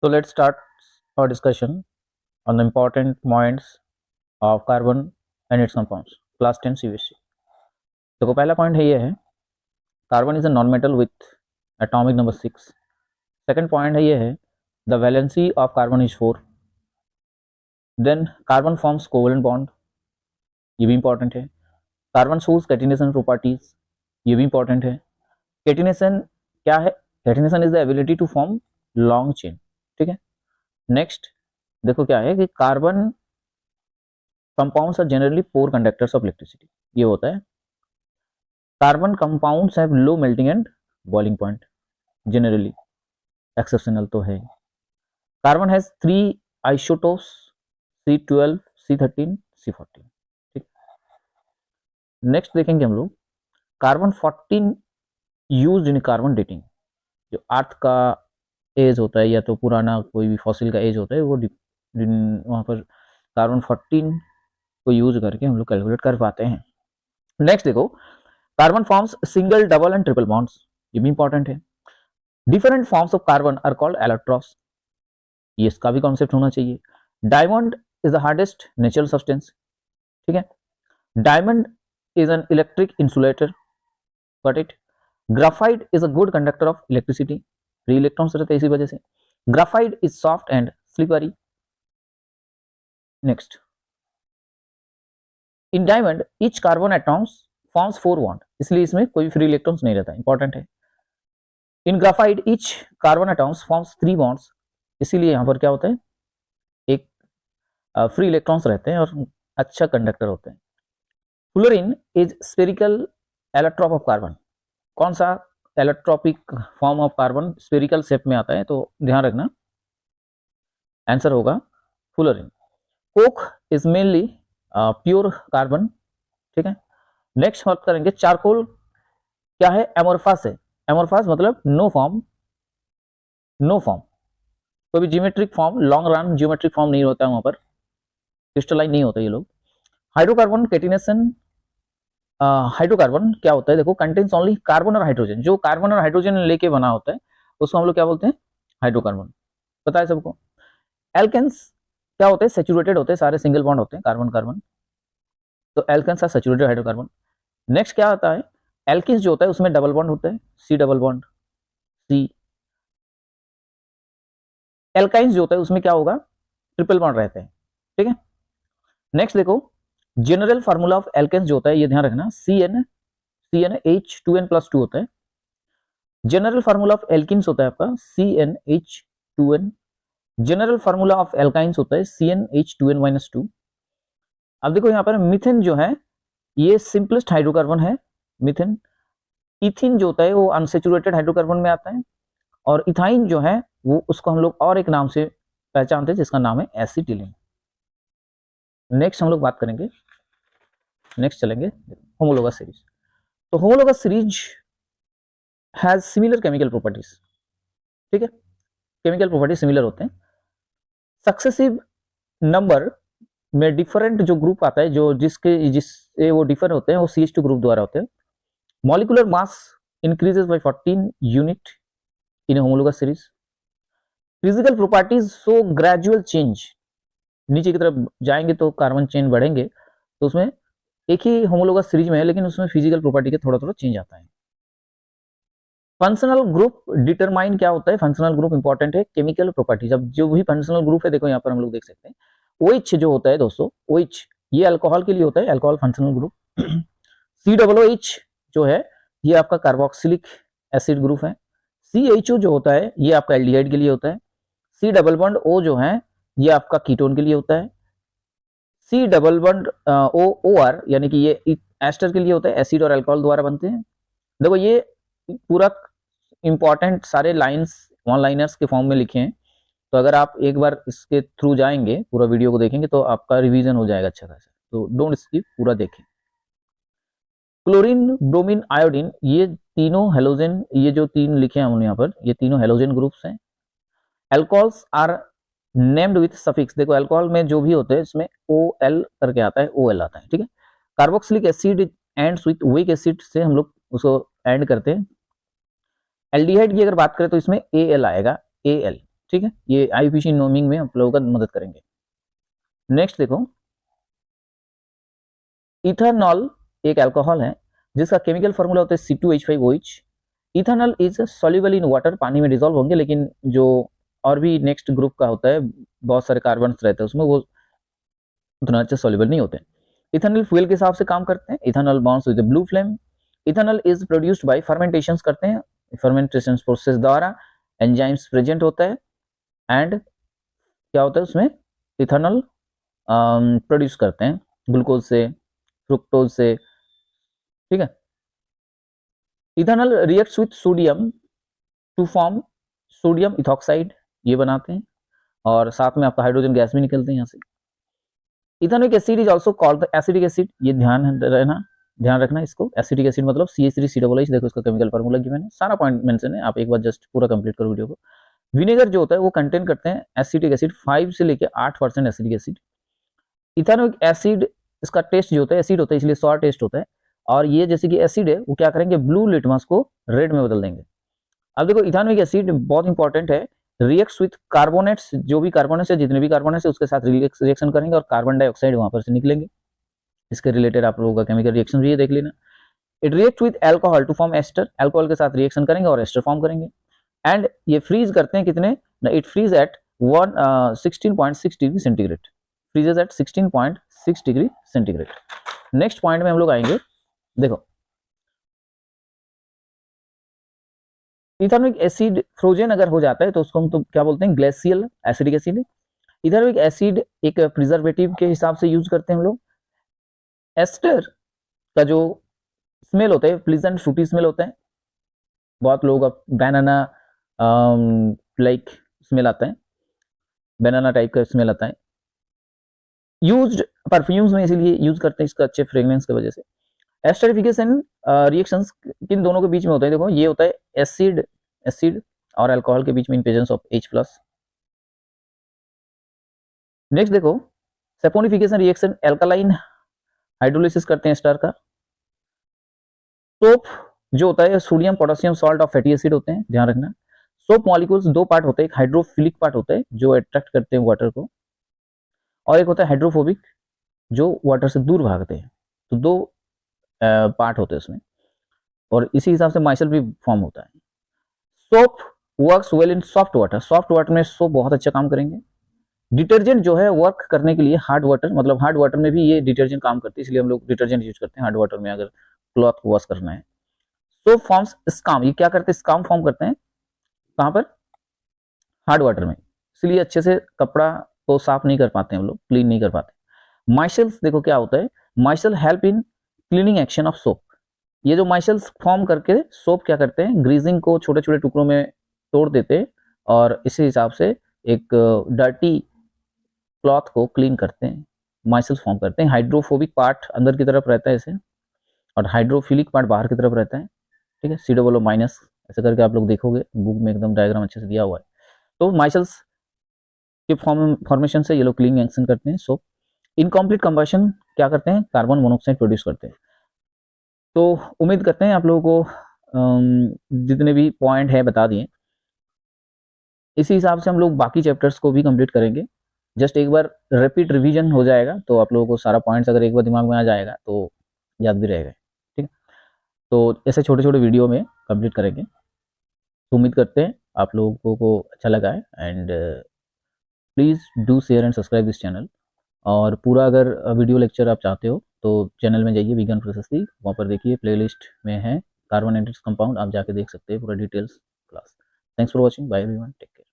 So let's start our discussion on the important points of carbon and its compounds. Class 10 CVSC. देखो पहला point है ये है carbon is a non metal with atomic number 6. Second point है ये है the valency of carbon is 4. Then carbon forms covalent bond, ये भी इंपॉर्टेंट है. कार्बन शोज कैटिनेशन प्रॉपर्टीज, ये भी इंपॉर्टेंट है. कैटिनेशन क्या है? Catenation is the ability to form long chain. ठीक है. नेक्स्ट देखो क्या है कि carbon compounds are generally poor conductors of electricity, ये होता है. Carbon compounds have low melting and boiling point generally, exceptional तो है. Carbon has 3 isotopes C12, C13, C14. ठीक. नेक्स्ट देखेंगे हम लोग carbon 14 used in carbon dating. जो अर्थ का एज होता है या तो पुराना कोई भी फॉसिल का एज होता है वो वहाँ पर कार्बन 14 को यूज करके हम लोग कैलकुलेट कर पाते हैं. नेक्स्ट देखो carbon forms single, double and triple bonds, ये भी इंपॉर्टेंट है. Different forms of carbon are called allotropes, ये इसका भी कॉन्सेप्ट होना चाहिए. Diamond is the hardest natural substance. ठीक है. Diamond is an electric insulator. Got it. Graphite is a good conductor of electricity, free electrons रहते हैं इसी वजह से. Graphite is soft and slippery. Next in diamond each carbon atoms forms 4 bond, इसलिए इसमें कोई फ्री इलेक्ट्रॉन्स नहीं रहता, इंपॉर्टेंट है. In graphite each carbon atoms forms 3 bonds, इसीलिए यहां पर क्या होता है एक फ्री इलेक्ट्रॉन्स रहते हैं और अच्छा कंडक्टर होते हैं. Fluorine is spherical allotrope of carbon, कौन सा allotropic form of carbon spherical shape में आता है, तो ध्यान रखना आंसर होगा fluorine. Coke is mainly pure carbon. ठीक है. नेक्स्ट बात करेंगे चारकोल क्या है? एमोर्फस है. एमोर्फस मतलब नो फॉर्म, नो फॉर्म, कोई भी geometric form, long run geometric form नहीं होता है वहां पर, क्रिस्टलाइन नहीं होता ये लोग. हाइड्रोकार्बन कैटिनेशन, हाइड्रोकार्बन क्या होता है देखो कंटेन्स ओनली कार्बन और हाइड्रोजन, जो कार्बन और हाइड्रोजन लेके बना होता है उसको हम लोग क्या बोलते हैं? हाइड्रोकार्बन. पता है सबको. एल्केन्स क्या होते हैं? सैचुरेटेड होते हैं, सारे सिंगल बॉन्ड होते हैं कार्बन कार्बन, तो alkanes are saturated hydrocarbon. Next क्या होता है? एल्किन्स जो होता है उसमें डबल बॉन्ड होता है, C double bond C. Alkynes जो होता है उसमें क्या होगा? ट्रिपल बॉन्ड रहते हैं. ठीक है. नेक्स्ट देखो जनरल फार्मूला ऑफ एल्केन्स जो होता है, ये ध्यान रखना, CnH2n+2 होता है. जनरल फार्मूला ऑफ एल्किन्स होता है आपका CnH2n. General formula of alkynes होता है CnH2n-2. अब देखो यहाँ पर मीथेन जो है ये सिंपलेस्ट हाइड्रोकार्बन है मीथेन. इथिन जो होता है वो अनसैचुरेटेड हाइड्रोकार्बन में आता है, और इथाइन जो है वो उसको हम लोग और एक नाम से पहचानते हैं जिसका नाम है एसिटिलीन. नेक्स्ट हम लोग बात करेंगे, नेक्स्ट चलेंगे होमोलोगस सीरीज. तो homologous series has similar chemical properties. ठीक है. केमिकल प्रॉपर्टीज सिमिलर होते हैं. सक्सेसिव नंबर में डिफरेंट जो ग्रुप आता है, जो जिससे वो डिफर होते हैं वो CH2 ग्रुप द्वारा होते हैं. Molecular mass increases by 14 unit in homologous series. Physical properties show gradual change, नीचे की तरफ जाएंगे तो कार्बन चेन बढ़ेंगे, तो उसमें एक ही होमोलोगस सीरीज में है लेकिन उसमें फिजिकल प्रॉपर्टी के थोड़ा थोड़ा चेंज आता है. फंक्शनल ग्रुप डिटरमाइन क्या होता है? फंक्शनल ग्रुप इंपॉर्टेंट है केमिकल प्रॉपर्टीज. अब जो भी फंक्शनल ग्रुप है देखो यहाँ पर हम लोग देख सकते हैं OH जो होता है दोस्तों, OH ये अल्कोहल के लिए होता है, अल्कोहल फंक्शनल ग्रुप. COOH जो है ये आपका कार्बोक्सिलिक एसिड ग्रुप है. CHO जो होता है ये आपका एल्डिहाइड के लिए होता है. C डबल बॉन्ड O जो है ये आपका कीटोन के लिए होता है. C डबल बॉन्ड OR यानी कि ये एस्टर के लिए होता है, एसिड और अल्कोहल द्वारा बनते हैं. देखो ये पूरा इंपॉर्टेंट सारे लाइंस वन लाइनर्स के फॉर्म में लिखे हैं, तो अगर आप एक बार इसके थ्रू जाएंगे पूरा वीडियो को देखेंगे तो आपका रिवीजन हो जाएगा अच्छा खासा, तो डोंट स्किप, पूरा देखें. क्लोरीन, ब्रोमीन, आयोडीन, ये तीनों हेलोजन, ये जो तीन लिखे हैं हमने यहाँ पर, ये तीनों हेलोजन ग्रुप्स हैं. Alcohols are named with suffix. देखो अल्कोहल में जो भी होते हैं इसमें OL करके आता है, OL आता है. ठीक है. Carboxylic acid ends with weak acid से हम लोग उसको एंड करते हैं. एल्डिहाइड की अगर बात करें तो इसमें AL आएगा, AL. ठीक है, ये IUPAC नोमिंग में आप लोगों का मदद करेंगे। नेक्स्ट देखो, इथेनॉल एक अल्कोहल है जिसका केमिकल फार्मूला होता है C2H5OH। Ethanol is soluble in water, पानी में डिसॉल्व होंगे, लेकिन जो और भी नेक्स्ट ग्रुप का होता है, बहुत सारे कार्बन रहते हैं उसमें, वो उतना अच्छे सॉल्युबल नहीं होते। इथेनॉल फ्यूल के हिसाब से काम करते हैं। Ethanol bonds with blue flame. Ethanol is produced by fermentation करते हैं, फर्मेंटेशन प्रोसेस द्वारा एंजाइम्स प्रेजेंट होता है, एंड क्या होता है उसमें, इथेनॉल प्रोड्यूस करते हैं ग्लूकोज से, फ्रुक्टोज से, ठीक है। Ethanol reacts with sodium to form sodium ethoxide, ये बनाते हैं, और साथ में आपका हाइड्रोजन गैस भी निकलते हैं यहाँ से। Ethanoic acid is also called the acidic acid, ये ध्यान रखना इसको। एसिडिक एसिड मतलब CH3COOH, देखो इसका केमिकल फार्मूला गिवन है, सारा पॉइंट मेंशन है, आप एक बार जस्ट पूरा कंप्लीट करो वीडियो को। विनेगर जो होता है वो कंटेन करते हैं एसिटिक एसिड, 5 से लेकर 8% एसिडिक एसिड। इथेनोइक एसिड, इसका टेस्ट जो होता है एसिड होता है, इसलिए सॉर टेस्ट होता है, और ये जैसे कि एसिड है वो क्या करेंगे, ब्लू लिटमस को रेड में बदल देंगे। अब देखो इथेनोइक एसिड बहुत इंपॉर्टेंट है, रिएक्ट्स विथ कार्बोनेट्स, जो भी कार्बोनेट्स है, जितने भी कार्बोनेट्स है उसके साथ रिएक्शन करेंगे और कार्बन डाइऑक्साइड वहां पर से निकलेंगे। इसके रिलेटेड आप लोगों का केमिकल रिएक्शन भी ये देख लेना। It react with alcohol to form ester, alcohol के साथ रिएक्शन करेंगे और एस्टर फॉर्म करेंगे। एंड ये फ्रीज करते हैं कितने, it freeze at 16.6 degree centigrade, freezes at 16.6 degree centigrade. Next point में हम लोग आएंगे, देखो इथेनोइक एसिड फ्रोजन अगर हो जाता है तो उसको हम तो क्या बोलते हैं, glacial acidic acid. Ethanoic acid एक प्रिजर्वेटिव के हिसाब से यूज करते हैं हम लोग। एस्टर का जो स्मेल होता है प्लीजेंट फ्रूटी स्मेल होता है, बहुत लोगों का बनाना लाइक स्मेल आता है, बनाना टाइप का स्मेल आता है, यूज्ड परफ्यूम्स में इसीलिए यूज करते हैं इसका अच्छे फ्रेग्रेंस की वजह से। एस्टरिफिकेशन रिएक्शंस किन दोनों के बीच में होता है, देखो ये होता है एसिड और अल्कोहल के बीच में in presence of H+। Next देखो, सैपोनिफिकेशन रिएक्शन, एल्कालाइन हाइड्रोलिसिस करते हैं एस्टर का। सोप जो होता है सोडियम पोटेशियम सॉल्ट और फैटी एसिड होते हैं, ध्यान रखना। सोप मॉलिक्यूल्स दो पार्ट होते हैं, एक हाइड्रोफिलिक पार्ट होता है जो अट्रैक्ट करते हैं वाटर को, और एक होता है हाइड्रोफोबिक जो वाटर से दूर भागते हैं। तो दो पार्ट होते हैं उसमें, और इसी हिसाब से माइसेल भी फॉर्म होता है। Soap works well in soft water, soft water में सोप बहुत अच्छा काम करेंगे। डिटर्जेंट जो है वर्क करने के लिए हार्ड वाटर, मतलब हार्ड वाटर में भी ये डिटर्जेंट काम करती है, इसलिए हम लोग डिटर्जेंट यूज करते हैं हार्ड वाटर में अगर क्लॉथ को वॉश करना है। सोप फॉर्म्स स्काम, ये क्या करते हैं, स्काम फॉर्म करते हैं कहाँ पर, हार्ड वाटर में, इसलिए अच्छे से कपड़ा को साफ नहीं कर पाते हम लोग, क्लीन नहीं कर पाते। माइसेल्स देखो क्या होता है, myself help in cleaning action of soap. ये जो माइसेल्स फॉर्म करके सोप क्या करते हैं, ग्रीजिंग को छोटे छोटे टुकड़ों में तोड़ देते हैं और इसी हिसाब से एक डर्टी क्लॉथ को क्लीन करते हैं, माइसेल्स फॉर्म करते हैं। हाइड्रोफोबिक पार्ट अंदर की तरफ रहता है इसे, और हाइड्रोफिलिक पार्ट बाहर की तरफ रहता है, ठीक है, C+, ऐसे करके आप लोग देखोगे बुक में एकदम डायग्राम अच्छे से दिया हुआ है। तो माइसेल्स के फॉर्मेशन से ये लोग क्लीनिंग एक्शन करते हैं। सोप इनकम्प्लीट कंबशन क्या करते हैं, कार्बन मोनोऑक्साइड प्रोड्यूस करते हैं। तो उम्मीद करते हैं आप लोगों को जितने भी पॉइंट है बता दिए, इसी हिसाब से हम लोग बाकी चैप्टर्स को भी कंप्लीट करेंगे। जस्ट एक बार रिपीट रिवीजन हो जाएगा तो आप लोगों को सारा पॉइंट्स अगर एक बार दिमाग में आ जाएगा तो याद भी रहेगा, ठीक है। तो ऐसे छोटे छोटे वीडियो में कंप्लीट करेंगे। तो उम्मीद करते हैं आप लोगों को अच्छा लगा है, and please do share and subscribe this channel. और पूरा अगर वीडियो लेक्चर आप चाहते हो तो चैनल में जाइए, वीगन प्रशस्ति, वहाँ पर देखिए प्लेलिस्ट में है कार्बन एंड इट्स कंपाउंड, आप जाके देख सकते हैं पूरा details class. Thanks for watching, bye everyone, take care.